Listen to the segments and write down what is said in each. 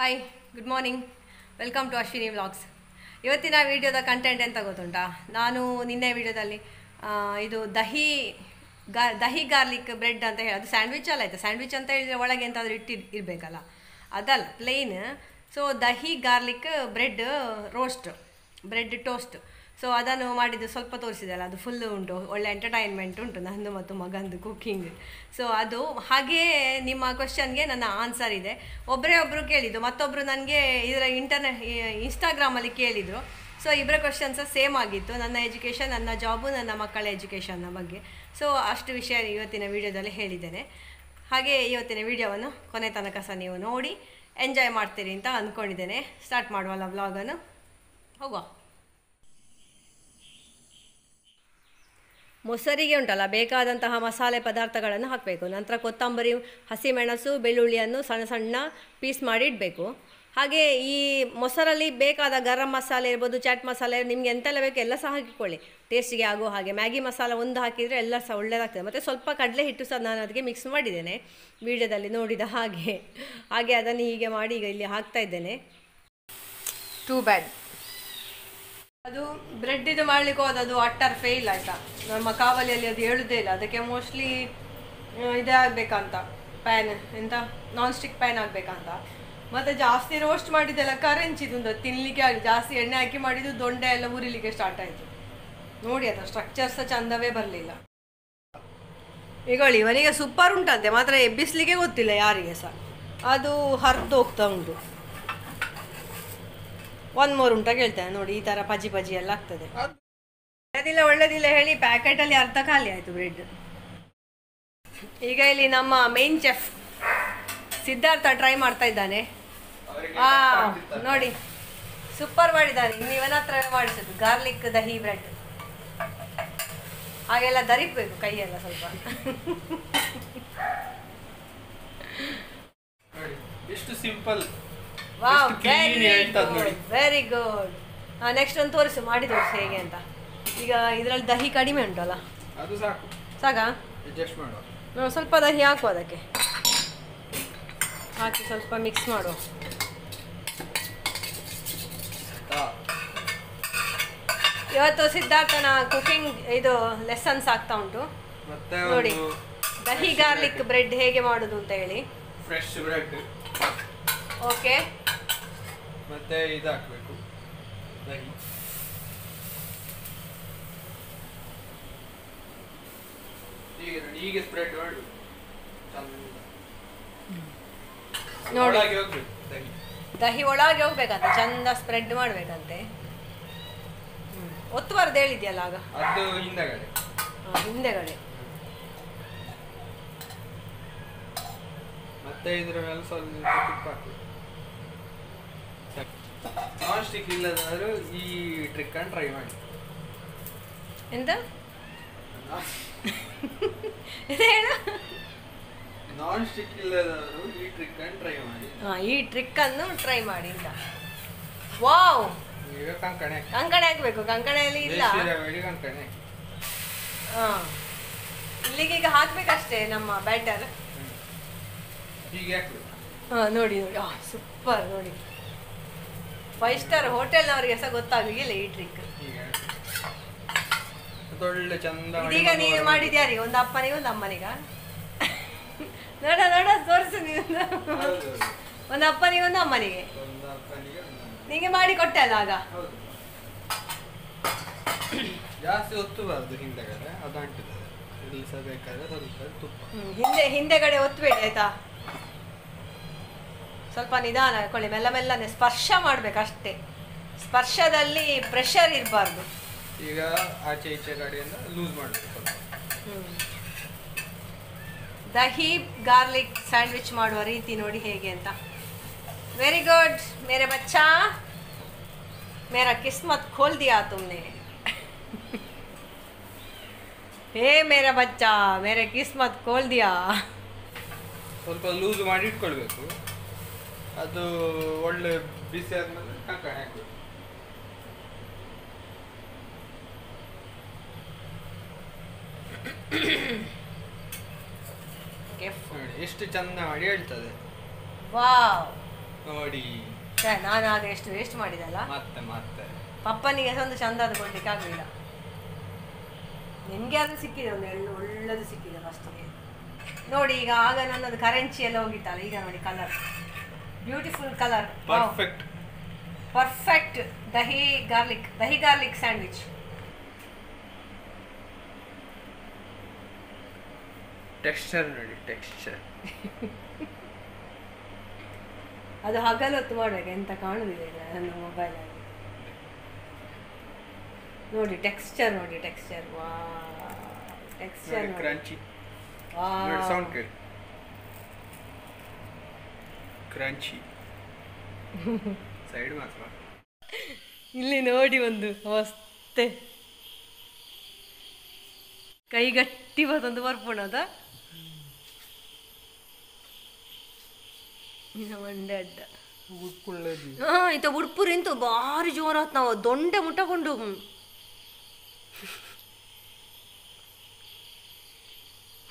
Hi good morning welcome to Ashwini vlogs. ಇವತ್ತಿನ ವಿಡಿಯೋದ content ಎಂತ ಗೊತ್ತುಂಟಾ? ನಾನು ನಿನ್ನೆ ವಿಡಿಯೋದಲ್ಲಿ ಇದು ದಹಿ ಗಾರ್ಲಿಕ್ ಬ್ರೆಡ್ ಅಂತ ಹೇಳಿ, ಅದು ಸ್ಯಾಂಡ್ವಿಚ್ ಅಲ್ಲ ಆಯಿತಾ. ಸ್ಯಾಂಡ್ವಿಚ್ ಅಂತ ಹೇಳಿದರೆ ಒಳಗೆ ಎಂತಾದರೂ ಇರಬೇಕಲ್ಲ, ಅದಲ್ಲ, plain. So dahi garlic bread toast. So ಅದನ್ನು ಮಾಡಿದ್ದು ಸ್ವಲ್ಪ ತೋರಿಸಿದೆಲ್ಲ, ಅದು ಫುಲ್ಲು ಉಂಟು, ಒಳ್ಳೆ ಎಂಟರ್ಟೈನ್ಮೆಂಟ್ ಉಂಟು ನಂದು ಮತ್ತು ಮಗಂದು ಕುಕ್ಕಿಂಗ್. ಸೊ ಅದು ಹಾಗೆಯೇ ನಿಮ್ಮ ಕ್ವಶನ್ಗೆ ನನ್ನ ಆನ್ಸರ್ ಇದೆ. ಒಬ್ಬರು ಕೇಳಿದ್ದು, ಮತ್ತೊಬ್ಬರು ನನಗೆ ಇದರ ಇನ್ಸ್ಟಾಗ್ರಾಮಲ್ಲಿ ಕೇಳಿದರು. ಸೊ ಇಬ್ಬರ ಕ್ವಶನ್ಸ್ ಸೇಮ್ ಆಗಿತ್ತು, ನನ್ನ ಎಜುಕೇಷನ್, ನನ್ನ ಜಾಬು, ನನ್ನ ಮಕ್ಕಳ ಎಜುಕೇಷನ್ನ ಬಗ್ಗೆ. ಸೊ ಅಷ್ಟು ವಿಷಯ ಇವತ್ತಿನ ವಿಡಿಯೋದಲ್ಲಿ ಹೇಳಿದ್ದೇನೆ. ಹಾಗೆ ಇವತ್ತಿನ ವಿಡಿಯೋವನ್ನು ಕೊನೆ ತನಕ ಸಹ ನೀವು ನೋಡಿ ಎಂಜಾಯ್ ಮಾಡ್ತೀರಿ ಅಂತ ಅಂದ್ಕೊಂಡಿದ್ದೇನೆ. ಸ್ಟಾರ್ಟ್ ಮಾಡುವಲ್ಲ ವ್ಲಾಗನ್ನು, ಹೋಗುವ. ಮೊಸರಿಗೆ ಉಂಟಲ್ಲ, ಬೇಕಾದಂತಹ ಮಸಾಲೆ ಪದಾರ್ಥಗಳನ್ನು ಹಾಕಬೇಕು. ನಂತರ ಕೊತ್ತಂಬರಿ, ಹಸಿಮೆಣಸು, ಬೆಳ್ಳುಳ್ಳಿಯನ್ನು ಸಣ್ಣ ಸಣ್ಣ ಪೀಸ್ ಮಾಡಿ ಇಡಬೇಕು. ಹಾಗೆ ಈ ಮೊಸರಲ್ಲಿ ಬೇಕಾದ ಗರಂ ಮಸಾಲೆ ಇರ್ಬೋದು, ಚಾಟ್ ಮಸಾಲೆ, ನಿಮಗೆ ಎಂತೆಲ್ಲ ಬೇಕು ಎಲ್ಲ ಸಹ ಹಾಕಿಕೊಳ್ಳಿ, ಟೇಸ್ಟಿಗೆ ಆಗೋ ಹಾಗೆ. ಮ್ಯಾಗಿ ಮಸಾಲ ಒಂದು ಹಾಕಿದರೆ ಎಲ್ಲ ಸಹ ಒಳ್ಳೆಯದಾಗ್ತದೆ. ಮತ್ತು ಸ್ವಲ್ಪ ಕಡಲೆ ಹಿಟ್ಟು ಸಹ ನಾನು ಅದಕ್ಕೆ ಮಿಕ್ಸ್ ಮಾಡಿದ್ದೇನೆ, ವಿಡಿಯೋದಲ್ಲಿ ನೋಡಿದ ಹಾಗೆ. ಅದನ್ನು ಹೀಗೆ ಮಾಡಿ ಈಗ ಇಲ್ಲಿ ಹಾಕ್ತಾ ಇದ್ದೇನೆ. Too bad. ಅದು ಬ್ರೆಡ್ ಇದು ಮಾಡಲಿಕ್ಕೆ ಹೋದದು ಅಟ್ಟರ್ ಫೇಲ್ ಆಯಿತಾ. ನಮ್ಮ ಕಾವಲಿಯಲ್ಲಿ ಅದು ಹೇಳುವುದೇ ಇಲ್ಲ. ಅದಕ್ಕೆ ಮೋಸ್ಟ್ಲಿ ಇದೇ ಆಗಬೇಕಂತ, ಪ್ಯಾನ್ ಎಂತ ನಾನ್ ಸ್ಟಿಕ್ ಪ್ಯಾನ್ ಆಗಬೇಕಂತ. ಮತ್ತು ಜಾಸ್ತಿ ರೋಸ್ಟ್ ಮಾಡಿದ್ದೆಲ್ಲ ಕರೆಂಚಿದ್ದು ತಿನ್ನಲಿಕ್ಕೆ ಆಗಿ, ಜಾಸ್ತಿ ಎಣ್ಣೆ ಹಾಕಿ ಮಾಡಿದ್ದು ದೊಂಡೆ ಎಲ್ಲ ಉರಿಲಿಕ್ಕೆ ಸ್ಟಾರ್ಟ್ ಆಯಿತು. ನೋಡಿ ಅದು ಸ್ಟ್ರಕ್ಚರ್ ಸಹ ಚಂದವೇ ಬರಲಿಲ್ಲ. ಈಗೊಳ್ಳಿ, ಇವನಿಗೆ ಸೂಪರ್ ಉಂಟಂತೆ, ಮಾತ್ರ ಎಬ್ಬಿಸ್ಲಿಕ್ಕೆ ಗೊತ್ತಿಲ್ಲ ಯಾರಿಗೆ ಸಹ. ಅದು ಹರಿದು ಹೋಗ್ತಾ ಉಂಟು. ಒಂದು ಮೂರು ಉಂಟ ಕೇಳ್ತೇನೆ ನೋಡಿ, ಈ ಥರ ಪಜಿ ಎಲ್ಲ ಆಗ್ತದೆ. ಒಳ್ಳೆದಿಲ್ಲ ಹೇಳಿ ಪ್ಯಾಕೆಟಲ್ಲಿ ಅರ್ಧ ಖಾಲಿ ಆಯಿತು ಬ್ರೆಡ್. ಈಗ ಇಲ್ಲಿ ನಮ್ಮ ಮೇನ್ ಚೆಫ್ ಸಿದ್ಧಾರ್ಥ ಟ್ರೈ ಮಾಡ್ತಾ ಇದ್ದಾನೆ. ನೋಡಿ ಸೂಪರ್ ಮಾಡಿದ್ದಾನೆ. ಇನ್ನು ಇವನ ಹತ್ರ ಮಾಡಿಸೋದು ಗಾರ್ಲಿಕ್ ದಹಿ ಬ್ರೆಡ್. ಹಾಗೆಲ್ಲ ಧರಿಸ್ಬೇಕು ಕೈಯೆಲ್ಲ ಸ್ವಲ್ಪ. ಎಷ್ಟು simple. Wow, very good. Next ಒಂದು ತೋರಿಸು, ಮಾಡಿ ತೋರಿಸು ಹೇಗೆ ಅಂತ. ಈಗ ಇದರಲ್ಲಿ ದಹಿ ಕಡಿಮೆ ಉಂಟಲ್ಲ, ಅದು ಸಾಕು. ಸಾಕಾ? ಅಡ್ಜಸ್ಟ್ ಮಾಡುವ. ನಾವು ಸ್ವಲ್ಪ ದಹಿ ಹಾಕುವ, ಅದಕ್ಕೆ ಹಾಕಿ ಸ್ವಲ್ಪ ಮಿಕ್ಸ್ ಮಾಡುವ. ಇವತ್ತು ಸಿದ್ಧಾರ್ಥನ ಕುಕಿಂಗ್ ಇದು ಲೆಸನ್ಸ್ ಆಗ್ತಾ ಉಂಟು. ನೋಡಿ ದಹಿ ಗಾರ್ಲಿಕ್ ಬ್ರೆಡ್ ಹೇಗೆ ಮಾಡೋದು ಅಂತ ಹೇಳಿ. Fresh bread. ಓಕೆ, ಮತ್ತೆ ಇದು ಹಾಕಬೇಕು, ದಹಿ. ಹೀಗೆ ಸ್ಪ್ರೆಡ್ ಮಾಡು. ನೋಡಿ ಹೋಗ್ಬೇಕು ದಹಿ ಒಳಗೆ ಹೋಗ್ಬೇಕಂತ, ಚಂದ ಸ್ಪ್ರೆಡ್ ಮಾಡ್ಬೇಕಂತೆ. ಒತ್ತುವರ್ದು ಹೇಳಿದ್ಯಲ್ಲ ಆಗ, ಅದು ಹಿಂದೆಗಡೆ. ಹಿಂದೆಗಡೆ. ಮತ್ತೆ ಇದ್ರ ಮೇಲೆ ಸ್ವಲ್ಪ ತುಪ್ಪ ಹಾಕಬೇಕು. ನಾನ್ ಸ್ಟಿಕ್ ಇಲ್ಲದಾದ್ರೂ ಈ ಟ್ರಿಕ್ ಅನ್ನು ಟ್ರೈ ಮಾಡಿ. ಎಂತ ಹೇಳು? ನಾನ್ ಸ್ಟಿಕ್ ಇಲ್ಲದಾದ್ರೂ ಈ ಟ್ರಿಕ್ ಅನ್ನು ಟ್ರೈ ಮಾಡಿ. ಈ ಟ್ರಿಕ್ ಅನ್ನು ಟ್ರೈ ಮಾಡಿ ಅಂತ. ವಾವ್, ಈಗ ಕಂಕಣೆ ಹಾಕ್ಬೇಕು. ಕಂಕಣೆಯಲ್ಲಿ ಇಲ್ಲ, ಕಂಕಣೆ. ಇಲ್ಲಿಗೆ ಈಗ ಹಾಕ್ಬೇಕಷ್ಟೇ ನಮ್ಮ ಬ್ಯಾಟರ್. ಹೀಗೆ ಹಾಕ್ಬೇಕು. ನೋಡಿ ಸೂಪರ್. ನೋಡಿ 5 ಸ್ಟಾರ್ ಹೋಟೆಲ್ನವರಿಗೆ ಸಹ ಗೊತ್ತಾಗಲಿಲ್ಲ ಈ ಟ್ರಿಕ್. ಒಳ್ಳೆ ಚಂದ. ಇದೀಗ ನೀನು ಮಾಡಿದ್ಯಾರಿಗೆ? ಒಂದು ಅಪ್ಪನಿಗೆ ಒಂದು ಅಮ್ಮನಿಗ? ನೋಡ ತೋರಿಸು ನೀನು. ಒಂದು ಅಪ್ಪನಿಗೆ ಒಂದು ಅಮ್ಮನಿಗೆ ನಿಂಗೆ ಮಾಡಿ ಕೊಟ್ಟೆ ಅಲ್ಲ ಆಗ. ಜಾಸ್ತಿ ಒತ್ತಬಾರ್ದು ಹಿಂದೆಗಡೆ, ಅದು ಅಂಟಿದೆ. ಇಳಿಸಬೇಕಾದ್ರೆ ಸ್ವಲ್ಪ ತುಪ್ಪ ಹಿಂದೆಗಡೆ ಒತ್ತಬೇಡಿ ಆಯ್ತಾ. ಸ್ವಲ್ಪ ನಿಧಾನ ಹಾಕೊಳ್ಳಿ, ಮೆಲ್ಲನೆ ಸ್ಪರ್ಶ ಮಾಡ್ಬೇಕಷ್ಟೇ. ಸ್ಪರ್ಶದಲ್ಲಿ ಪ್ರೆಷರ್ ಇರಬಾರ್ದು. ಈಗ ಆಚೆ ಈಚೆ ಕಡೆಯಿಂದ ಲೂಸ್ ಮಾಡಬೇಕು. ದಹಿ ಗಾರ್ಲಿಕ್ ಸ್ಯಾಂಡ್ವಿಚ್ ಮಾಡುವ ರೀತಿ ನೋಡಿ ಹೇಗೆ ಅಂತ. ವೆರಿ ಗುಡ್ ಮೇರೆ ಬಚ್ಚಾ, ಮೇರಾ ಕಿಸ್ಮತ್ ಖೋಲ್ ದಿಯಾ ತುಮ್ನೆ. ಹೇ ಮೇರಾ ಬಚ್ಚಾ, ಮೇರೆ ಕಿಸ್ಮತ್ ಖೋಲ್ ದಿಯಾ. ಸ್ವಲ್ಪ ಲೂಸ್ ಮಾಡಿ ಇಟ್ಕೊಳ್ಬೇಕು. ಅದು ಒಳ್ಳೆ ಬಿಸಿ ಆದ್ಮೇಲೆ ಕಂಕಣೆ ಹಾಕಬೇಕು. ನೋಡಿ ಎಷ್ಟು ಚಂದ ಮಾಡಿ ಹೇಳ್ತದೆ. ವಾವ್, ನೋಡಿ ನಾನು ಆಗ ಎಷ್ಟು ವೇಸ್ಟ್ ಮಾಡಿದಲ್ಲ. ಮತ್ತೆ ಮತ್ತೆ ಪಪ್ಪನಿಗೆ ಒಂದು ಚಂದಾದ ಕೊಡ್ಲಿಕ್ಕೆ ಆಗಲಿಲ್ಲ. ನಿಮಗೆ ಅದು ಸಿಕ್ಕಿದೆ, ಒಂದು ಒಳ್ಳೆದು ಸಿಕ್ಕಿದೆ ಫಸ್ಟಿಗೆ. ನೋಡಿ ಈಗ ಆಗ ನನ್ನದು ಕರೆನ್ಸಿ ಎಲ್ಲ ಹೋಗಿತ್ತಲ್ಲ, ಈಗ ನೋಡಿ colour beautiful colour, perfect perfect. Dahi garlic sandwich. Texture ನೋಡಿ, ಟೆಕ್ಸ್ಚರ್ ಅದು ಹಗಲೊತ್ತು ಮಾಡ್ಬೇಕು, ಎಂತ ಕಾಣುದಿಲ್ಲ ನನ್ನ ಮೊಬೈಲಲ್ಲಿ. ನೋಡಿ ಟೆಕ್ಸ್ಚರ್, ನೋಡಿ ಟೆಕ್ಸ್ಚರ್, ವಾ ಟೆಕ್ಸ್ಚರ್ ಕ್ರಂಚಿ. ನೋಡಿ ಸೌಂಡ್ ಕೇಳಿ, ಕ್ರಂಚಿ. ಸೈಡ್ ಮಾತ್ರ ಇಲ್ಲಿ ನೋಡಿ ಒಂದು ಹೊಸ್ತೆ ಕೈ ಗಟ್ಟಿ ಬರ್ತೊಂದು ಬರ್ಪುಣದ ಮಂಡೆ ಅಡ್ಡ ಇಂತ ಉಡ್ಪುರಿ ಇಂತು ಭಾರಿ ಜೋರಾತ್ ನಾವು ದೊಂಡೆ ಮುಟ್ಟಕೊಂಡು.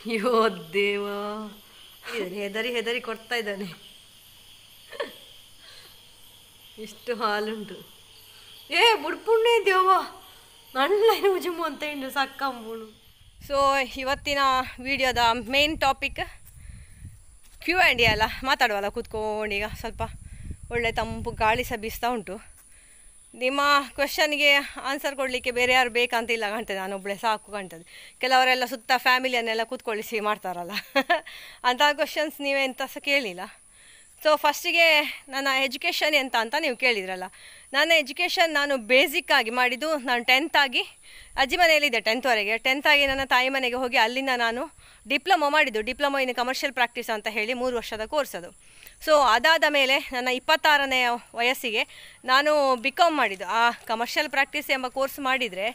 ಅಯ್ಯೋ ದೇವ, ಹೆದರಿ ಕೊಡ್ತಾ ಇದ್ದಾನೆ. ಇಷ್ಟು ಹಾಲುಂಟು. ಬುಡ್ಪುಣ್ಣೆ ದೇವ ನನ್ನೇನು ಉಜುಮು ಅಂತ ಇನ್ನು ಸಕ್ಕಂಬುಣು. ಸೊ ಇವತ್ತಿನ ವಿಡಿಯೋದ ಮೇನ್ ಟಾಪಿಕ್ Q&A ಅಲ್ಲ, ಮಾತಾಡುವಲ್ಲ ಕೂತ್ಕೊಂಡು. ಈಗ ಸ್ವಲ್ಪ ಒಳ್ಳೆ ತಂಪು ಗಾಳಿ ಸಹ ಬೀಸ್ತಾ ಉಂಟು. ನಿಮ್ಮ ಕ್ವೆಶನ್ಗೆ ಆನ್ಸರ್ ಕೊಡಲಿಕ್ಕೆ ಬೇರೆ ಯಾರು ಬೇಕಂತಿಲ್ಲ ಕಾಣ್ತದೆ, ನಾನೊಬ್ಬಳೆ ಸಾಕು ಕಾಣ್ತದೆ. ಕೆಲವರೆಲ್ಲ ಸುತ್ತ ಫ್ಯಾಮಿಲಿಯನ್ನೆಲ್ಲ ಕೂತ್ಕೊಳ್ಳಿಸಿ ಮಾಡ್ತಾರಲ್ಲ ಅಂಥ ಕ್ವೆಶನ್ಸ್ ನೀವೆಂತ ಸಹ ಕೇಳಿಲ್ಲ. ಸೊ ಫಸ್ಟಿಗೆ ನನ್ನ ಎಜುಕೇಷನ್ ಎಂತ ಅಂತ ನೀವು ಕೇಳಿದ್ರಲ್ಲ. ನನ್ನ ಎಜುಕೇಷನ್ ನಾನು ಬೇಸಿಕ್ಕಾಗಿ ಮಾಡಿದ್ದು, ನಾನು 10th ಆಗಿ ಅಜ್ಜಿ ಮನೆಯಲ್ಲಿದ್ದೆ 10th ವರೆಗೆ. 10th ಆಗಿ ನನ್ನ ತಾಯಿ ಮನೆಗೆ ಹೋಗಿ ಅಲ್ಲಿಂದ ನಾನು ಡಿಪ್ಲೊಮೊ ಮಾಡಿದ್ದು. ಡಿಪ್ಲೊಮೊ ಇನ್ ಕಮರ್ಷಿಯಲ್ ಪ್ರಾಕ್ಟೀಸ್ ಅಂತ ಹೇಳಿ 3 ವರ್ಷದ ಕೋರ್ಸ್ ಅದು. ಸೊ ಅದಾದ ಮೇಲೆ ನನ್ನ 26ನೇ ವಯಸ್ಸಿಗೆ ನಾನು BCom ಮಾಡಿದ್ದು. ಆ ಕಮರ್ಷಿಯಲ್ ಪ್ರಾಕ್ಟೀಸ್ ಎಂಬ ಕೋರ್ಸ್ ಮಾಡಿದರೆ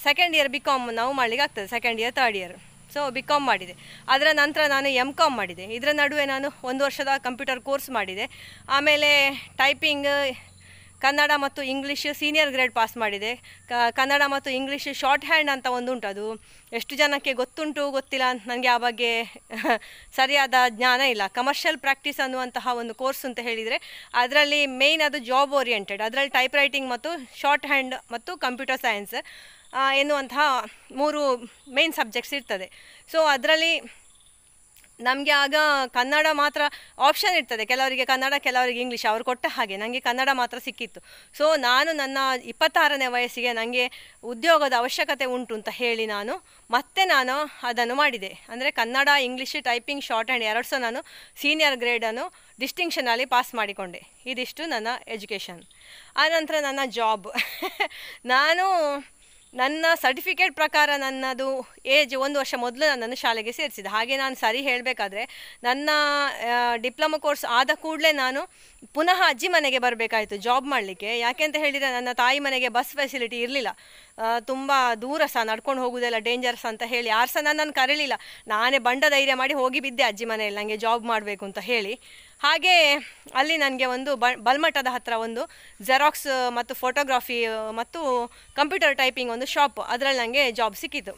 ಸೆಕೆಂಡ್ ಇಯರ್ BCom ನಾವು ಮಾಡಲಿಕ್ಕೆ ಆಗ್ತದೆ, second year third year. So BCom ಮಾಡಿದೆ. ಅದರ ನಂತರ ನಾನು MCom ಮಾಡಿದೆ. ಇದರ ನಡುವೆ ನಾನು 1 ವರ್ಷದ ಕಂಪ್ಯೂಟರ್ ಕೋರ್ಸ್ ಮಾಡಿದೆ. ಆಮೇಲೆ ಟೈಪಿಂಗ್, ಕನ್ನಡ ಮತ್ತು ಇಂಗ್ಲೀಷ್ ಸೀನಿಯರ್ ಗ್ರೇಡ್ ಪಾಸ್ ಮಾಡಿದೆ. ಕನ್ನಡ ಮತ್ತು ಇಂಗ್ಲೀಷ್ ಶಾರ್ಟ್ ಹ್ಯಾಂಡ್ ಅಂತ ಒಂದು ಉಂಟು, ಅದು ಎಷ್ಟು ಜನಕ್ಕೆ ಗೊತ್ತುಂಟು ಗೊತ್ತಿಲ್ಲ, ನನಗೆ ಆ ಬಗ್ಗೆ ಸರಿಯಾದ ಜ್ಞಾನ ಇಲ್ಲ. ಕಮರ್ಷಿಯಲ್ ಪ್ರಾಕ್ಟೀಸ್ ಅನ್ನುವಂತಹ ಒಂದು ಕೋರ್ಸ್ ಅಂತ ಹೇಳಿದರೆ ಅದರಲ್ಲಿ ಮೇಯ್ನ್ ಅದು ಜಾಬ್ ಓರಿಯೆಂಟೆಡ್. ಅದರಲ್ಲಿ ಟೈಪ್ ರೈಟಿಂಗ್ ಮತ್ತು ಶಾರ್ಟ್ ಹ್ಯಾಂಡ್ ಮತ್ತು ಕಂಪ್ಯೂಟರ್ ಸೈನ್ಸ್ ಎನ್ನುವಂತಹ 3 ಮೇನ್ ಸಬ್ಜೆಕ್ಟ್ಸ್ ಇರ್ತದೆ. ಸೊ ಅದರಲ್ಲಿ ನಮಗೆ ಆಗ ಕನ್ನಡ ಮಾತ್ರ ಆಪ್ಷನ್ ಇರ್ತದೆ, ಕೆಲವರಿಗೆ ಕನ್ನಡ ಕೆಲವರಿಗೆ ಇಂಗ್ಲೀಷ್, ಅವರು ಕೊಟ್ಟ ಹಾಗೆ ನನಗೆ ಕನ್ನಡ ಮಾತ್ರ ಸಿಕ್ಕಿತ್ತು. ಸೊ ನಾನು ನನ್ನ 26ನೇ ವಯಸ್ಸಿಗೆ ನನಗೆ ಉದ್ಯೋಗದ ಅವಶ್ಯಕತೆ ಉಂಟು ಅಂತ ಹೇಳಿ ನಾನು ಅದನ್ನು ಮಾಡಿದೆ. ಅಂದರೆ Kannada, English, typing, short hand 2 ಸಹ ನಾನು ಸೀನಿಯರ್ ಗ್ರೇಡನ್ನು ಡಿಸ್ಟಿಂಕ್ಷನಲ್ಲಿ ಪಾಸ್ ಮಾಡಿಕೊಂಡೆ. ಇದಿಷ್ಟು ನನ್ನ ಎಜುಕೇಷನ್. ಆನಂತರ ನನ್ನ ಜಾಬ್ ನಾನು ನನ್ನ ಸರ್ಟಿಫಿಕೇಟ್ ಪ್ರಕಾರ ನನ್ನದು ಏಜ್ 1 ವರ್ಷ ಮೊದಲು ನನ್ನನ್ನು ಶಾಲೆಗೆ ಸೇರಿಸಿದೆ. ಹಾಗೆ ನಾನು ಸರಿ ಹೇಳಬೇಕಾದ್ರೆ ನನ್ನ ಡಿಪ್ಲೊಮೊ ಕೋರ್ಸ್ ಆದ ಕೂಡಲೇ ನಾನು ಪುನಃ ಅಜ್ಜಿ ಮನೆಗೆ ಬರಬೇಕಾಯಿತು ಜಾಬ್ ಮಾಡಲಿಕ್ಕೆ. ಯಾಕೆ ಅಂತ ಹೇಳಿದರೆ ನನ್ನ ತಾಯಿ ಮನೆಗೆ ಬಸ್ ಫೆಸಿಲಿಟಿ ಇರಲಿಲ್ಲ, ತುಂಬ ದೂರ ಸಹ ನಡ್ಕೊಂಡು ಹೋಗೋದೆಲ್ಲ ಡೇಂಜರ್ಸ್ ಅಂತ ಹೇಳಿ ಯಾರು ಸಹ ನನ್ನನ್ನು ಕರೀಲಿಲ್ಲ. ನಾನೇ ಬಂಡ ಧೈರ್ಯ ಮಾಡಿ ಹೋಗಿ ಬಿದ್ದೆ ಅಜ್ಜಿ ಮನೆಯಲ್ಲಿ ನನಗೆ ಜಾಬ್ ಮಾಡಬೇಕು ಅಂತ ಹೇಳಿ. ಹಾಗೆ ಅಲ್ಲಿ ನನಗೆ ಒಂದು ಬಲ್ಮಠದ ಹತ್ತಿರ ಒಂದು ಜೆರಾಕ್ಸ್ ಮತ್ತು ಫೋಟೋಗ್ರಾಫಿ ಮತ್ತು ಕಂಪ್ಯೂಟರ್ ಟೈಪಿಂಗ್ ಒಂದು ಶಾಪ್, ಅದರಲ್ಲಿ ನನಗೆ ಜಾಬ್ ಸಿಕ್ಕಿತು.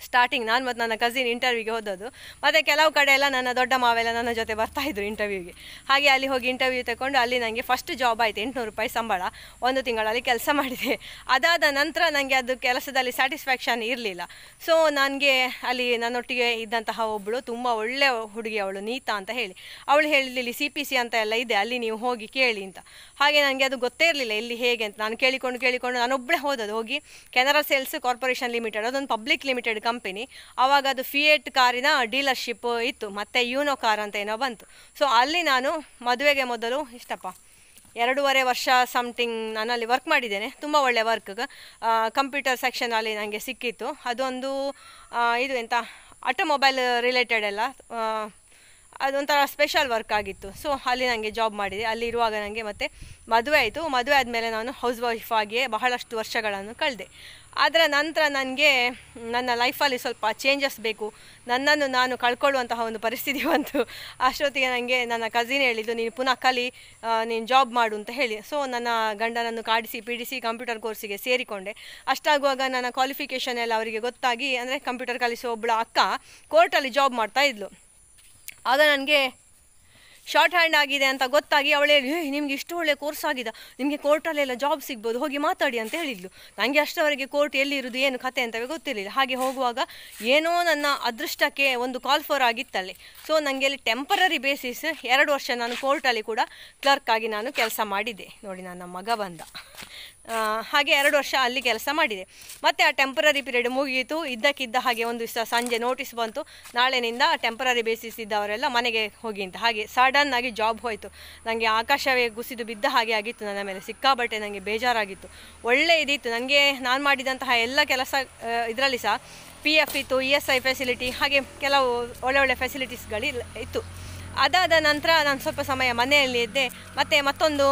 ಸ್ಟಾರ್ಟಿಂಗ್ ನಾನು ಮತ್ತು ನನ್ನ ಕಸಿನ್ ಇಂಟರ್ವ್ಯೂಗೆ ಹೋದದ್ದು. ಮತ್ತು ಕೆಲವು ಕಡೆ ಎಲ್ಲ ನನ್ನ ದೊಡ್ಡ ಮಾವೆಲ್ಲ ನನ್ನ ಜೊತೆ ಬರ್ತಾಯಿದ್ರು ಇಂಟರ್ವ್ಯೂಗೆ. ಹಾಗೆ ಅಲ್ಲಿ ಹೋಗಿ ಇಂಟರ್ವ್ಯೂ ತಗೊಂಡು ಅಲ್ಲಿ ನನಗೆ ಫಸ್ಟ್ ಜಾಬ್ ಆಯಿತು. 800 ರೂಪಾಯಿ ಸಂಬಳ, 1 ತಿಂಗಳಲ್ಲಿ ಕೆಲಸ ಮಾಡಿದೆ. ಅದಾದ ನಂತರ ನನಗೆ ಅದು ಕೆಲಸದಲ್ಲಿ ಸ್ಯಾಟಿಸ್ಫ್ಯಾಕ್ಷನ್ ಇರಲಿಲ್ಲ. ಸೊ ನನಗೆ ಅಲ್ಲಿ ನನ್ನೊಟ್ಟಿಗೆ ಇದ್ದಂತಹ ಒಬ್ಬಳು ತುಂಬ ಒಳ್ಳೆಯ ಹುಡುಗಿ, ಅವಳು ನೀತಾ ಅಂತ ಹೇಳಿ, ಅವಳು ಹೇಳಿದ್ಲು ಇಲ್ಲಿ CPC ಅಂತ ಎಲ್ಲ ಇದೆ, ಅಲ್ಲಿ ನೀವು ಹೋಗಿ ಕೇಳಿ ಅಂತ. ಹಾಗೆ ನನಗೆ ಅದು ಗೊತ್ತೇ ಇರಲಿಲ್ಲ ಇಲ್ಲಿ ಹೇಗೆ ಅಂತ. ನಾನು ಕೇಳಿಕೊಂಡು ನಾನೊಬ್ಬಳೇ ಹೋದದ್ದು. ಹೋಗಿ ಕೆನರಾ ಸೇಲ್ಸ್ ಕಾರ್ಪೊರೇಷನ್ ಲಿಮಿಟೆಡ್, ಅದೊಂದು ಪಬ್ಲಿಕ್ ಲಿಮಿಟೆಡ್ ಕಂಪನಿ. ಆವಾಗ ಅದು ಫಿಯೇಟ್ ಕಾರಿನ ಡೀಲರ್ಶಿಪ್ ಇತ್ತು, ಮತ್ತು ಯೂನೋ ಕಾರ್ ಅಂತ ಏನೋ ಬಂತು. ಸೊ ಅಲ್ಲಿ ನಾನು ಮದುವೆಗೆ ಮೊದಲು 2.5 ವರ್ಷ ಸಮಥಿಂಗ್ ನಾನಲ್ಲಿ ವರ್ಕ್ ಮಾಡಿದ್ದೇನೆ. ತುಂಬ ಒಳ್ಳೆಯ ವರ್ಕ್, ಕಂಪ್ಯೂಟರ್ ಸೆಕ್ಷನಲ್ಲಿ ನನಗೆ ಸಿಕ್ಕಿತ್ತು. ಅದೊಂದು ಇದು ಎಂತ ಆಟೋಮೊಬೈಲ್ ರಿಲೇಟೆಡ್ ಎಲ್ಲ, ಅದೊಂಥರ ಸ್ಪೆಷಲ್ ವರ್ಕ್ ಆಗಿತ್ತು. ಸೊ ಅಲ್ಲಿ ನನಗೆ ಜಾಬ್ ಮಾಡಿದೆ. ಅಲ್ಲಿ ಇರುವಾಗ ನನಗೆ ಮತ್ತೆ ಮದುವೆ ಆಯಿತು. ಮದುವೆ ಆದಮೇಲೆ ನಾನು ಹೌಸ್ ವೈಫ್ ಆಗಿಯೇ ಬಹಳಷ್ಟು ವರ್ಷಗಳನ್ನು ಕಳೆದೆ. ಅದರ ನಂತರ ನನಗೆ ನನ್ನ ಲೈಫಲ್ಲಿ ಸ್ವಲ್ಪ ಚೇಂಜಸ್ ಬೇಕು, ನನ್ನನ್ನು ನಾನು ಕಳ್ಕೊಳ್ಳುವಂತಹ ಒಂದು ಪರಿಸ್ಥಿತಿ ಬಂತು. ಅಷ್ಟೊತ್ತಿಗೆ ನನಗೆ ನನ್ನ ಕಸಿನ್ ಹೇಳಿದ್ದು, ನೀನು ಪುನಃ ಕಲಿ, ನೀನು ಜಾಬ್ ಮಾಡು ಅಂತ ಹೇಳಿ. ಸೊ ನನ್ನ ಗಂಡನನ್ನು ಕಾಡಿಸಿ ಪೀಡಿಸಿ ಕಂಪ್ಯೂಟರ್ ಕೋರ್ಸಿಗೆ ಸೇರಿಕೊಂಡೆ. ಅಷ್ಟಾಗುವಾಗ ನನ್ನ ಕ್ವಾಲಿಫಿಕೇಷನ್ ಎಲ್ಲ ಅವರಿಗೆ ಗೊತ್ತಾಗಿ, ಅಂದರೆ ಕಂಪ್ಯೂಟರ್ ಕಲಿಸೋ ಒಬ್ಬಳು ಅಕ್ಕ ಕೋರ್ಟಲ್ಲಿ ಜಾಬ್ ಮಾಡ್ತಾಯಿದ್ಲು. ಆಗ ನನಗೆ ಶಾರ್ಟ್ ಹ್ಯಾಂಡ್ ಆಗಿದೆ ಅಂತ ಗೊತ್ತಾಗಿ ಅವಳು ಹೇಳಿ ನಿಮ್ಗೆ ಇಷ್ಟು ಒಳ್ಳೆ ಕೋರ್ಸ್ ಆಗಿದೆ, ನಿಮಗೆ ಕೋರ್ಟಲ್ಲೆಲ್ಲ ಜಾಬ್ ಸಿಗ್ಬೋದು, ಹೋಗಿ ಮಾತಾಡಿ ಅಂತ ಹೇಳಿದ್ಲು. ನನಗೆ ಅಷ್ಟವರೆಗೆ ಕೋರ್ಟ್ ಎಲ್ಲಿರೋದು ಏನು ಕತೆ ಅಂತವೇ ಗೊತ್ತಿರಲಿಲ್ಲ. ಹಾಗೆ ಹೋಗುವಾಗ ಏನೋ ನನ್ನ ಅದೃಷ್ಟಕ್ಕೆ ಒಂದು ಕಾಲ್ ಫಾರ್ ಆಗಿತ್ತಲ್ಲಿ. ಸೊ ನನಗೆ ಅಲ್ಲಿ ಟೆಂಪರರಿ ಬೇಸಿಸ್ 2 ವರ್ಷ ನಾನು ಕೋರ್ಟಲ್ಲಿ ಕೂಡ ಕ್ಲರ್ಕ್ ಆಗಿ ನಾನು ಕೆಲಸ ಮಾಡಿದ್ದೆ. ನೋಡಿ ನನ್ನ ಮಗ ಬಂದ. ಹಾಗೆ 2 ವರ್ಷ ಅಲ್ಲಿ ಕೆಲಸ ಮಾಡಿದೆ. ಮತ್ತು ಆ ಟೆಂಪರರಿ ಪೀರಿಯಡ್ ಮುಗಿಯಿತು. ಇದ್ದಕ್ಕಿದ್ದ ಹಾಗೆ ಒಂದು ದಿವಸ ಸಂಜೆ ನೋಟಿಸ್ ಬಂತು, ನಾಳೆನಿಂದ ಟೆಂಪರರಿ ಬೇಸಿಸ್ ಇದ್ದವರೆಲ್ಲ ಮನೆಗೆ ಹೋಗಿ ಅಂತ. ಹಾಗೆ ಸಡನ್ ಆಗಿ ಜಾಬ್ ಹೋಯಿತು. ನನಗೆ ಆಕಾಶವೇ ಕುಸಿದು ಬಿದ್ದ ಹಾಗೆ ಆಗಿತ್ತು ನನ್ನ ಮೇಲೆ. ಸಿಕ್ಕಾಬಟ್ಟೆ ನನಗೆ ಬೇಜಾರಾಗಿತ್ತು. ಒಳ್ಳೆ ಇದಿತ್ತು ನನಗೆ. ನಾನು ಮಾಡಿದಂತಹ ಎಲ್ಲ ಕೆಲಸ ಇದರಲ್ಲಿ ಸಹ PF ಇತ್ತು, ESI ಫೆಸಿಲಿಟಿ, ಹಾಗೆ ಕೆಲವು ಒಳ್ಳೆ ಫೆಸಿಲಿಟೀಸ್ಗಳು ಇತ್ತು. ಅದಾದ ನಂತರ ನಾನು ಸ್ವಲ್ಪ ಸಮಯ ಮನೆಯಲ್ಲಿ ಇದ್ದೆ. ಮತ್ತು ಮತ್ತೊಂದು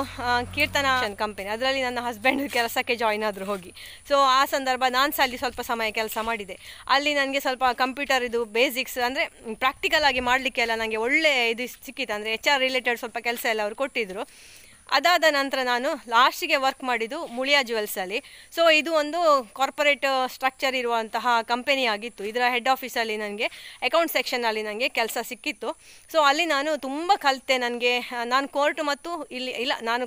ಕೀರ್ತನ ಕಂಪನಿ, ಅದರಲ್ಲಿ ನನ್ನ ಹಸ್ಬೆಂಡ್ ಕೆಲಸಕ್ಕೆ ಜಾಯ್ನ್ ಆದರು ಹೋಗಿ. ಸೊ ಆ ಸಂದರ್ಭ ನಾನು ಸಹ ಅಲ್ಲಿ ಸ್ವಲ್ಪ ಸಮಯ ಕೆಲಸ ಮಾಡಿದೆ. ಅಲ್ಲಿ ನನಗೆ ಸ್ವಲ್ಪ ಕಂಪ್ಯೂಟರ್ ಇದು ಬೇಸಿಕ್ಸ್ ಅಂದರೆ ಪ್ರಾಕ್ಟಿಕಲ್ ಆಗಿ ಮಾಡಲಿಕ್ಕೆಲ್ಲ ನನಗೆ ಒಳ್ಳೆ ಇದು ಸಿಕ್ಕಿತ್ತು. ಅಂದರೆ HR ರಿಲೇಟೆಡ್ ಸ್ವಲ್ಪ ಕೆಲಸ ಎಲ್ಲ ಅವರು ಕೊಟ್ಟಿದ್ದರು. ಅದಾದ ನಂತರ ನಾನು ಲಾಸ್ಟಿಗೆ ವರ್ಕ್ ಮಾಡಿದ್ದು ಮುಳಿಯಾ ಜ್ಯುವೆಲ್ಸಲ್ಲಿ. ಸೊ ಇದು ಒಂದು ಕಾರ್ಪೊರೇಟ್ ಸ್ಟ್ರಕ್ಚರ್ ಇರುವಂತಹ ಕಂಪನಿ ಆಗಿತ್ತು. ಇದರ ಹೆಡ್ ಆಫೀಸಲ್ಲಿ ನನಗೆ ಅಕೌಂಟ್ ಸೆಕ್ಷನಲ್ಲಿ ನನಗೆ ಕೆಲಸ ಸಿಕ್ಕಿತ್ತು. ಸೊ ಅಲ್ಲಿ ನಾನು ತುಂಬ ಕಲಿತೆ. ನಾನು ಕೋರ್ಟ್ ಮತ್ತು ಇಲ್ಲಿ ಇಲ್ಲ, ನಾನು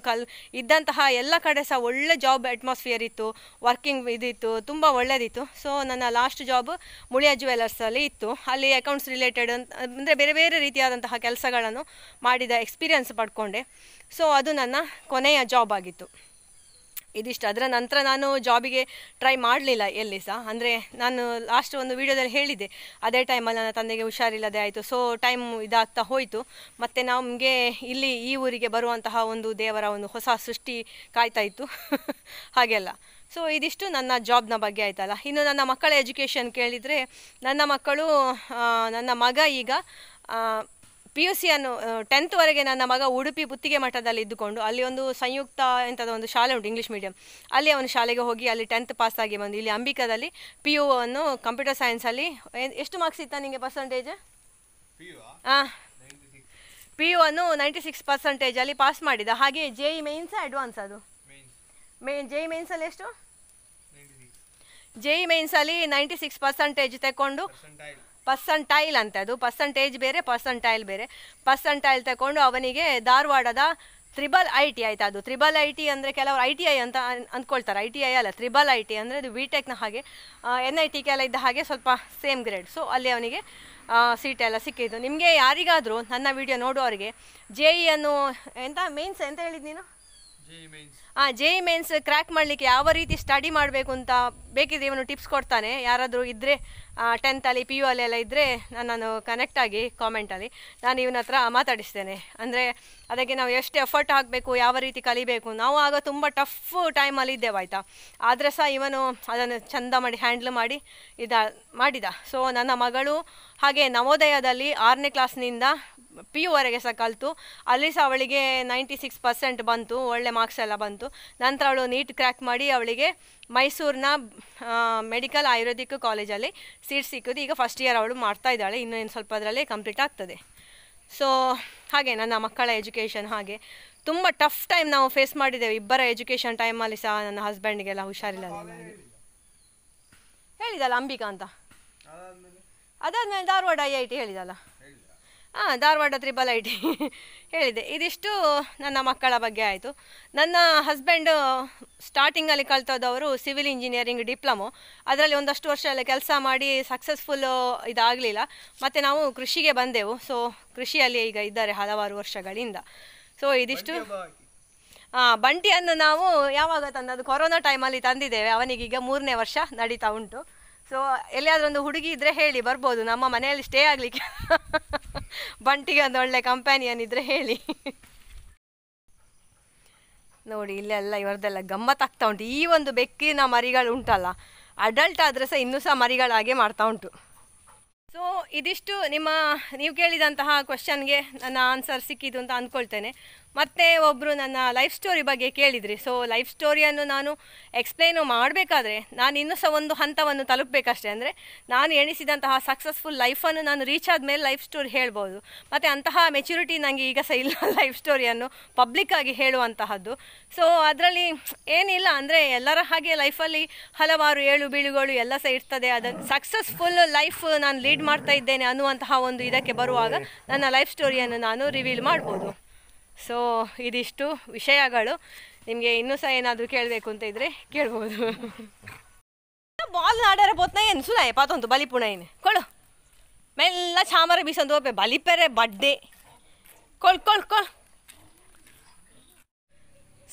ಇದ್ದಂತಹ ಎಲ್ಲ ಕಡೆ ಸಹ ಒಳ್ಳೆ ಜಾಬ್ ಅಟ್ಮಾಸ್ಫಿಯರ್ ಇತ್ತು, ವರ್ಕಿಂಗ್ ಇದಿತ್ತು, ತುಂಬ ಒಳ್ಳೆಯದಿತ್ತು. ಸೊ ನನ್ನ ಲಾಸ್ಟ್ ಜಾಬ್ ಮುಳಿಯಾ ಜ್ಯುವೆಲರ್ಸಲ್ಲಿ ಇತ್ತು. ಅಲ್ಲಿ ಅಕೌಂಟ್ಸ್ ರಿಲೇಟೆಡ್ ಅಂದರೆ ಬೇರೆ ಬೇರೆ ರೀತಿಯಾದಂತಹ ಕೆಲಸಗಳನ್ನು ಮಾಡಿದ ಎಕ್ಸ್ಪೀರಿಯನ್ಸ್ ಪಡ್ಕೊಂಡೆ. ಸೊ ಅದು ನನ್ನ ಕೊನೆಯ ಜಾಬ್ ಆಗಿತ್ತು. ಇದಿಷ್ಟು. ಅದರ ನಂತರ ನಾನು ಜಾಬಿಗೆ ಟ್ರೈ ಮಾಡಲಿಲ್ಲ ಎಲ್ಲಿ ಸಹ. ಅಂದರೆ ನಾನು ಲಾಸ್ಟ್ ಒಂದು ವಿಡಿಯೋದಲ್ಲಿ ಹೇಳಿದ್ದೆ, ಅದೇ ಟೈಮಲ್ಲಿ ನನ್ನ ತಂದೆಗೆ ಹುಷಾರಿಲ್ಲದೆ ಆಯಿತು. ಸೊ ಟೈಮ್ ಇದಾಗ್ತಾ ಹೋಯಿತು. ಮತ್ತು ನಮಗೆ ಇಲ್ಲಿ ಈ ಊರಿಗೆ ಬರುವಂತಹ ಒಂದು ದೇವರ ಒಂದು ಹೊಸ ಸೃಷ್ಟಿ ಕಾಯ್ತಾ ಇತ್ತು ಹಾಗೆಲ್ಲ. ಸೊ ಇದಿಷ್ಟು ನನ್ನ ಜಾಬ್ನ ಬಗ್ಗೆ ಆಯ್ತಲ್ಲ. ಇನ್ನು ನನ್ನ ಮಕ್ಕಳ ಎಜುಕೇಷನ್ ಕೇಳಿದರೆ, ನನ್ನ ಮಗ ಈಗ PUC 10th ನನ್ನ ಮಗ ಉಡುಪಿ ಪುತ್ತಿಗೆ ಮಠದಲ್ಲಿ ಇದ್ದುಕೊಂಡು, ಅಲ್ಲಿ ಒಂದು ಸಂಯುಕ್ತ ಎಂಥದ ಒಂದು ಶಾಲೆ ಉಂಟು, ಇಂಗ್ಲೀಷ್ ಮೀಡಿಯಂ. ಅಲ್ಲಿ ಅವನು ಶಾಲೆಗೆ ಹೋಗಿ ಅಲ್ಲಿ 10th ಪಾಸ್ ಆಗಿ ಬಂದು ಇಲ್ಲಿ ಅಂಬಿಕಾದಲ್ಲಿ PU ಕಂಪ್ಯೂಟರ್ ಸೈನ್ಸಲ್ಲಿ ಎಷ್ಟು ಮಾರ್ಕ್ಸ್ ಇತ್ತ ನಿಮಗೆ ಪರ್ಸೆಂಟೇಜ್? PU 96% ಅಲ್ಲಿ ಪಾಸ್ ಮಾಡಿದ. ಹಾಗೆ JEE ಮೇನ್ಸ್ ಅಡ್ವಾನ್ಸ್, ಅದು JEE ಮೇನ್ಸಲ್ಲಿ ಎಷ್ಟು? JEE ಮೇನ್ಸಲ್ಲಿ 96% ತಗೊಂಡು, ಪರ್ಸಂಟೈಲ್ ಅಂತ, ಅದು ಪರ್ಸಂಟೇಜ್ ಬೇರೆ ಪರ್ಸಂಟೈಲ್ ಬೇರೆ. ಪರ್ಸಂಟೈಲ್ ತಗೊಂಡು ಅವನಿಗೆ ಧಾರವಾಡದ IIIT ಆಯ್ತು. ಅದು IIIT ಅಂದರೆ ಕೆಲವರು ITI ಅಂತ ಅಂದ್ಕೊಳ್ತಾರೆ. ITI ಅಲ್ಲ, IIIT ಅಂದರೆ ಅದು BTECನ ಹಾಗೆ, NITಗೆಲ್ಲ ಇದ್ದ ಹಾಗೆ ಸ್ವಲ್ಪ ಸೇಮ್ ಗ್ರೇಡ್. ಸೊ ಅಲ್ಲಿ ಅವನಿಗೆ ಸೀಟ್ ಎಲ್ಲ ಸಿಕ್ಕಿದ್ದು. ನಿಮಗೆ ಯಾರಿಗಾದರೂ ನನ್ನ ವಿಡಿಯೋ ನೋಡುವವರಿಗೆ JEE ಎಂತ ಮೇನ್ಸ್ ಎಂತ ಹೇಳಿದ್ದು ನೀನು? JEE ಮೇನ್ಸ್ ಕ್ರ್ಯಾಕ್ ಮಾಡಲಿಕ್ಕೆ ಯಾವ ರೀತಿ ಸ್ಟಡಿ ಮಾಡಬೇಕು ಅಂತ ಬೇಕಿದ್ರೆ ಇವನು ಟಿಪ್ಸ್ ಕೊಡ್ತಾನೆ. ಯಾರಾದರೂ ಇದ್ದರೆ 10th ಅಲ್ಲಿ PU ಅಲ್ಲೆಲ್ಲ ಇದ್ದರೆ ನನ್ನನ್ನು ಕನೆಕ್ಟ್ ಆಗಿ ಕಾಮೆಂಟಲ್ಲಿ, ನಾನು ಇವನ ಹತ್ರ ಮಾತಾಡಿಸ್ತೇನೆ. ಅಂದರೆ ಅದಕ್ಕೆ ನಾವು ಎಷ್ಟು ಎಫರ್ಟ್ ಹಾಕಬೇಕು, ಯಾವ ರೀತಿ ಕಲಿಬೇಕು. ನಾವು ಆಗ ತುಂಬ ಟಫ್ ಟೈಮಲ್ಲಿ ಇದ್ದೇವೆ ಆಯಿತಾ. ಆದರೆ ಸಹ ಇವನು ಅದನ್ನು ಚೆಂದ ಮಾಡಿ ಹ್ಯಾಂಡ್ಲ್ ಮಾಡಿ ಮಾಡಿದ. ಸೊ ನನ್ನ ಮಗಳು ಹಾಗೆ ನವೋದಯದಲ್ಲಿ 6ನೇ ಕ್ಲಾಸ್ನಿಂದ PU ಸಹ ಕಲಿತು. ಅಲ್ಲಿ ಸಹ ಅವಳಿಗೆ 96% ಬಂತು, ಒಳ್ಳೆ ಮಾರ್ಕ್ಸ್ ಎಲ್ಲ ಬಂತು. ನಂತರ ಅವಳು ನೀಟ್ ಕ್ರ್ಯಾಕ್ ಮಾಡಿ ಅವಳಿಗೆ ಮೈಸೂರಿನ ಮೆಡಿಕಲ್ ಆಯುರ್ವೇದಿಕ್ ಕಾಲೇಜಲ್ಲಿ ಸೀಟ್ ಸಿಕ್ಕಿದ್ದು. ಈಗ ಫಸ್ಟ್ ಇಯರ್ ಅವಳು ಮಾಡ್ತಾ ಇದ್ದಾಳೆ, ಇನ್ನೂ ಸ್ವಲ್ಪ ಅದರಲ್ಲೇ ಕಂಪ್ಲೀಟ್ ಆಗ್ತದೆ. ಸೊ ಹಾಗೆ ನನ್ನ ಮಕ್ಕಳ ಎಜುಕೇಷನ್ ಹಾಗೆ ತುಂಬ ಟಫ್ ಟೈಮ್ ನಾವು ಫೇಸ್ ಮಾಡಿದ್ದೇವೆ. ಇಬ್ಬರ ಎಜುಕೇಷನ್ ಟೈಮಲ್ಲಿ ಸಹ ನನ್ನ ಹಸ್ಬೆಂಡ್ಗೆಲ್ಲ ಹುಷಾರಿಲ್ಲ ಹೇಳಿದಲ್ಲ, ಅಂಬಿಕಾ ಅಂತ. ಅದಾದಮೇಲೆ ಧಾರವಾಡ IIT ಹೇಳಿದಲ್ಲ, ಧಾರವಾಡ IIIT ಹೇಳಿದೆ. ಇದಿಷ್ಟು ನನ್ನ ಮಕ್ಕಳ ಬಗ್ಗೆ ಆಯಿತು. ನನ್ನ ಹಸ್ಬೆಂಡ್ ಸ್ಟಾರ್ಟಿಂಗಲ್ಲಿ ಕಲ್ತದವರು ಸಿವಿಲ್ ಇಂಜಿನಿಯರಿಂಗ್ ಡಿಪ್ಲೊಮೊ. ಅದರಲ್ಲಿ ಒಂದಷ್ಟು ವರ್ಷ ಎಲ್ಲ ಕೆಲಸ ಮಾಡಿ ಸಕ್ಸಸ್ಫುಲ್ ಇದಾಗಲಿಲ್ಲ. ಮತ್ತು ನಾವು ಕೃಷಿಗೆ ಬಂದೆವು. ಸೊ ಕೃಷಿಯಲ್ಲಿ ಈಗ ಇದ್ದಾರೆ ಹಲವಾರು ವರ್ಷಗಳಿಂದ. ಸೊ ಇದಿಷ್ಟು. ಬಂಟಿಯನ್ನು ನಾವು ಯಾವಾಗ ತಂದದ್ದು? ಕೊರೋನಾ ಟೈಮಲ್ಲಿ ತಂದಿದ್ದೇವೆ. ಅವನಿಗೀಗ 3ನೇ ವರ್ಷ ನಡೀತಾ ಉಂಟು. ಸೊ ಎಲ್ಲಿಯಾದರೂ ಒಂದು ಹುಡುಗಿ ಇದ್ದರೆ ಹೇಳಿ, ಬರ್ಬೋದು ನಮ್ಮ ಮನೆಯಲ್ಲಿ ಸ್ಟೇ ಆಗಲಿಕ್ಕೆ. ಬಂಟಿಗೆ ಒಂದು ಒಳ್ಳೆ ಕಂಪ್ಯಾನಿಯನ್ ಇದ್ದರೆ ಹೇಳಿ. ನೋಡಿ ಇಲ್ಲೆಲ್ಲ ಇವರದೆಲ್ಲ ಗಮ್ಮತ್ತಾಗ್ತಾ ಉಂಟು. ಈ ಒಂದು ಬೆಕ್ಕಿನ ಮರಿಗಳು ಉಂಟಲ್ಲ, ಅಡಲ್ಟ್ ಆದರೆ ಸಹ ಇನ್ನೂ ಸಹ ಮರಿಗಳಾಗೆ ಮಾಡ್ತಾ ಉಂಟು. ಸೊ ಇದಿಷ್ಟು ನೀವು ಕೇಳಿದಂತಹ ಕ್ವೆಶ್ಚನ್ಗೆ ನನ್ನ ಆನ್ಸರ್ ಸಿಕ್ಕಿತು ಅಂತ ಅಂದ್ಕೊಳ್ತೇನೆ. ಮತ್ತು ಒಬ್ಬರು ನನ್ನ ಲೈಫ್ ಸ್ಟೋರಿ ಬಗ್ಗೆ ಕೇಳಿದ್ರಿ. ಸೊ ಲೈಫ್ ಸ್ಟೋರಿಯನ್ನು ನಾನು ಎಕ್ಸ್ಪ್ಲೈನು ಮಾಡಬೇಕಾದ್ರೆ ನಾನು ಇನ್ನೂ ಸಹ ಒಂದು ಹಂತವನ್ನು ತಲುಪಬೇಕಷ್ಟೇ. ಅಂದರೆ ನಾನು ಎಣಿಸಿದಂತಹ ಸಕ್ಸಸ್ಫುಲ್ ಲೈಫನ್ನು ನಾನು ರೀಚ್ ಆದಮೇಲೆ ಲೈಫ್ ಸ್ಟೋರಿ ಹೇಳ್ಬೋದು. ಮತ್ತು ಅಂತಹ ಮೆಚುರಿಟಿ ನನಗೆ ಈಗ ಸಹ ಇಲ್ಲ ಲೈಫ್ ಸ್ಟೋರಿಯನ್ನು ಪಬ್ಲಿಕ್ಕಾಗಿ ಹೇಳುವಂತಹದ್ದು. ಸೊ ಅದರಲ್ಲಿ ಏನಿಲ್ಲ, ಅಂದರೆ ಎಲ್ಲರ ಹಾಗೆ ಲೈಫಲ್ಲಿ ಹಲವಾರು ಏಳು ಬೀಳುಗಳು ಎಲ್ಲ ಸಹ ಇರ್ತದೆ. ಅದನ್ನು ಸಕ್ಸಸ್ಫುಲ್ ಲೈಫ್ ನಾನು ಲೀಡ್ ಮಾಡ್ತಾ ಇದ್ದೇನೆ ಅನ್ನುವಂತಹ ಒಂದು ಇದಕ್ಕೆ ಬರುವಾಗ ನನ್ನ ಲೈಫ್ ಸ್ಟೋರಿಯನ್ನು ನಾನು ರಿವೀಲ್ ಮಾಡ್ಬೋದು. ಸೊ ಇದಿಷ್ಟು ವಿಷಯಗಳು. ನಿಮಗೆ ಇನ್ನೂ ಸಹ ಏನಾದರೂ ಕೇಳಬೇಕು ಅಂತ ಇದ್ದರೆ ಕೇಳ್ಬೋದು. ಬಾಲ್ ನಾಡ್ಯಾರ ಪೋತ್ನ ಏನು ಸುನಾಯ ಪಾತೊಂದು ಬಲಿಪುಣ ಏನು ಕೊಳು ಮೆಲ್ಲ ಚಾಮರ ಬೀಸೊಂದು ಓಪೆ ಬಲಿಪೆರೆ ಬಡ್ಡೆ ಕೊಳ್.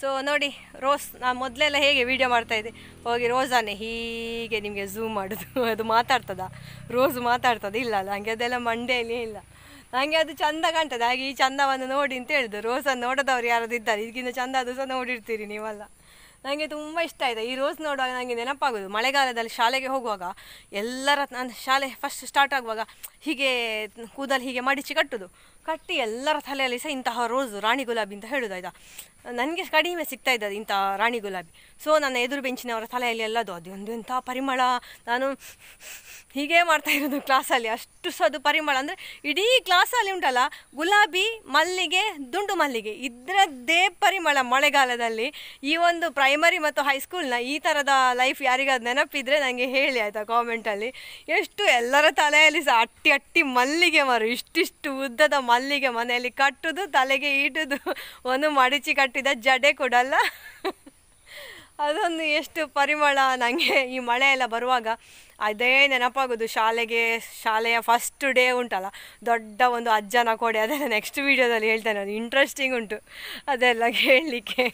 ಸೊ ನೋಡಿ ರೋಸ್, ನಾನು ಮೊದಲೆಲ್ಲ ಹೇಗೆ ವೀಡಿಯೋ ಮಾಡ್ತಾಯಿದ್ದೆ, ಹೋಗಿ ರೋಸನ್ನೇ ಹೀಗೆ ನಿಮಗೆ ಝೂಮ್ ಮಾಡೋದು. ಅದು ಮಾತಾಡ್ತದ, ರೋಸ್ ಮಾತಾಡ್ತದೆ? ಇಲ್ಲ ಅಲ್ಲ, ನನಗೆ ಅದೆಲ್ಲ ಮಂಡೆಯಲ್ಲಿ ಇಲ್ಲ. ನನಗೆ ಅದು ಚಂದ ಕಾಣ್ತದೆ, ಹಾಗೆ ಈ ಚಂದವನ್ನು ನೋಡಿ ಅಂತ ಹೇಳಿದ್ದು. ರೋಸನ್ನು ನೋಡೋದವ್ರು ಯಾರಾದ್ರು ಇದ್ದಾರೆ, ಇದಕ್ಕಿಂತ ಚಂದ ಅದು ಸಹ ನೋಡಿರ್ತೀರಿ ನೀವಲ್ಲ. ನನಗೆ ತುಂಬ ಇಷ್ಟ ಆಯಿತು ಈ ರೋಸ್ ನೋಡುವಾಗ. ನನಗೆ ನೆನಪಾಗೋದು ಮಳೆಗಾಲದಲ್ಲಿ ಶಾಲೆಗೆ ಹೋಗುವಾಗ ನಾನು ಶಾಲೆ ಫಸ್ಟ್ ಸ್ಟಾರ್ಟ್ ಆಗುವಾಗ ಹೀಗೆ ಕೂದಲು ಹೀಗೆ ಮಡಿಚಿ ಕಟ್ಟಿ ಎಲ್ಲರ ತಲೆಯಲ್ಲಿ ಸಹ ಇಂತಹ ರೋಸು ರಾಣಿ ಗುಲಾಬಿ ಅಂತ ಹೇಳೋದು. ಆಯಿತಾ, ನನಗೆ ಕಡಿಮೆ ಸಿಗ್ತಾ ಇದ್ದದ್ದು ಇಂಥ ರಾಣಿ ಗುಲಾಬಿ. ಸೊ ನನ್ನ ಎದುರು ಬೆಂಚಿನವರ ತಲೆಯಲ್ಲಿ ಎಲ್ಲದು ಅದೊಂದು ಎಂಥ ಪರಿಮಳ. ನಾನು ಹೀಗೆ ಮಾಡ್ತಾ ಇರೋದು ಕ್ಲಾಸಲ್ಲಿ, ಅಷ್ಟು ಸಹ ಅದು ಪರಿಮಳ. ಅಂದರೆ ಇಡೀ ಕ್ಲಾಸಲ್ಲಿ ಉಂಟಲ್ಲ ಗುಲಾಬಿ, ಮಲ್ಲಿಗೆ, ದುಂಡು ಮಲ್ಲಿಗೆ, ಇದರದ್ದೇ ಪರಿಮಳ ಮಳೆಗಾಲದಲ್ಲಿ. ಈ ಒಂದು ಪ್ರೈಮರಿ ಮತ್ತು ಹೈಸ್ಕೂಲ್ನ ಈ ಥರದ ಲೈಫ್ ಯಾರಿಗಾದ್ರು ನೆನಪಿದ್ರೆ ನನಗೆ ಹೇಳಿ ಆಯಿತಾ ಕಾಮೆಂಟಲ್ಲಿ. ಎಷ್ಟು ಎಲ್ಲರ ತಲೆಯಲ್ಲಿ ಸಹ ಅಟ್ಟಿ ಮಲ್ಲಿಗೆ ಮರು, ಇಷ್ಟಿಷ್ಟು ಉದ್ದದ ಮಲ್ಲಿಗೆ ಮನೆಯಲ್ಲಿ ಕಟ್ಟುದು, ತಲೆಗೆ ಇಡುದು, ಒಂದು ಮಡಿಚಿ ಕಟ್ಟಿದ ಜಡೆ ಕೊಡಲ್ಲ. ಅದೊಂದು ಎಷ್ಟು ಪರಿಮಳ. ನನಗೆ ಈ ಮಳೆ ಎಲ್ಲ ಬರುವಾಗ ಅದೇ ನೆನಪಾಗೋದು. ಶಾಲೆಯ ಫಸ್ಟ್ ಡೇ ಉಂಟಲ್ಲ, ದೊಡ್ಡ ಒಂದು ಅಜ್ಜನ ಕೊಡೆ, ಅದೆಲ್ಲ ನೆಕ್ಸ್ಟ್ ವೀಡಿಯೋದಲ್ಲಿ ಹೇಳ್ತೇನೆ. ಅದು ಇಂಟ್ರೆಸ್ಟಿಂಗ್ ಉಂಟು ಅದೆಲ್ಲ ಹೇಳಲಿಕ್ಕೆ.